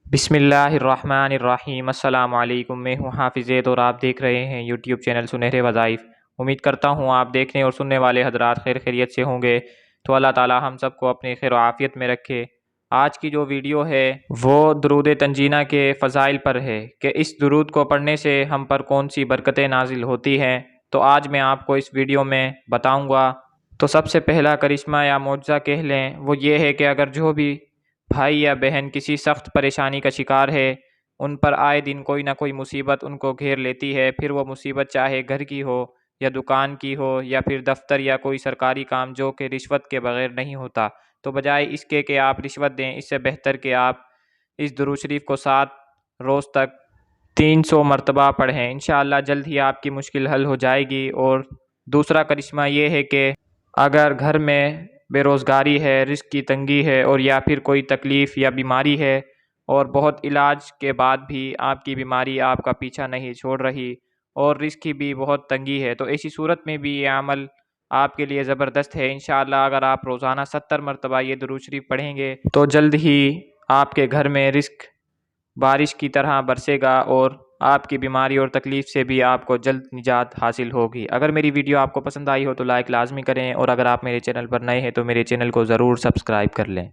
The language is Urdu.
بسم اللہ الرحمن الرحیم۔ السلام علیکم، میں ہوں حافظ زید اور آپ دیکھ رہے ہیں یوٹیوب چینل سنہرے وظائف۔ امید کرتا ہوں آپ دیکھنے اور سننے والے حضرات خیر خیریت سے ہوں گے، تو اللہ تعالی ہم سب کو اپنے خیر و عافیت میں رکھے۔ آج کی جو ویڈیو ہے وہ درود تنجینہ کے فضائل پر ہے کہ اس درود کو پڑھنے سے ہم پر کون سی برکتیں نازل ہوتی ہیں، تو آج میں آپ کو اس ویڈیو میں بتاؤں گا۔ تو سب سے پہلا کرشمہ یا معجزہ کہہ لیں وہ یہ ہے کہ اگر جو بھی بھائی یا بہن کسی سخت پریشانی کا شکار ہے، ان پر آئے دن کوئی نہ کوئی مصیبت ان کو گھیر لیتی ہے، پھر وہ مصیبت چاہے گھر کی ہو یا دکان کی ہو یا پھر دفتر یا کوئی سرکاری کام جو کہ رشوت کے بغیر نہیں ہوتا، تو بجائے اس کے کہ آپ رشوت دیں، اس سے بہتر کہ آپ اس درود شریف کو 7 روز تک 300 مرتبہ پڑھیں۔ انشاءاللہ جلد ہی آپ کی مشکل حل ہو جائے گی۔ اور دوسرا کرشمہ یہ ہے کہ اگر گھر میں بے روزگاری ہے، رزق کی تنگی ہے اور یا پھر کوئی تکلیف یا بیماری ہے اور بہت علاج کے بعد بھی آپ کی بیماری آپ کا پیچھا نہیں چھوڑ رہی اور رزق کی بھی بہت تنگی ہے، تو ایسی صورت میں بھی یہ عمل آپ کے لیے زبردست ہے۔ انشاءاللہ اگر آپ روزانہ 70 مرتبہ یہ درود شریف پڑھیں گے تو جلد ہی آپ کے گھر میں رزق بارش کی طرح برسے گا اور آپ کی بیماری اور تکلیف سے بھی آپ کو جلد نجات حاصل ہوگی۔ اگر میری ویڈیو آپ کو پسند آئی ہو تو لائک لازمی کریں، اور اگر آپ میرے چینل پر نئے ہیں تو میرے چینل کو ضرور سبسکرائب کر لیں۔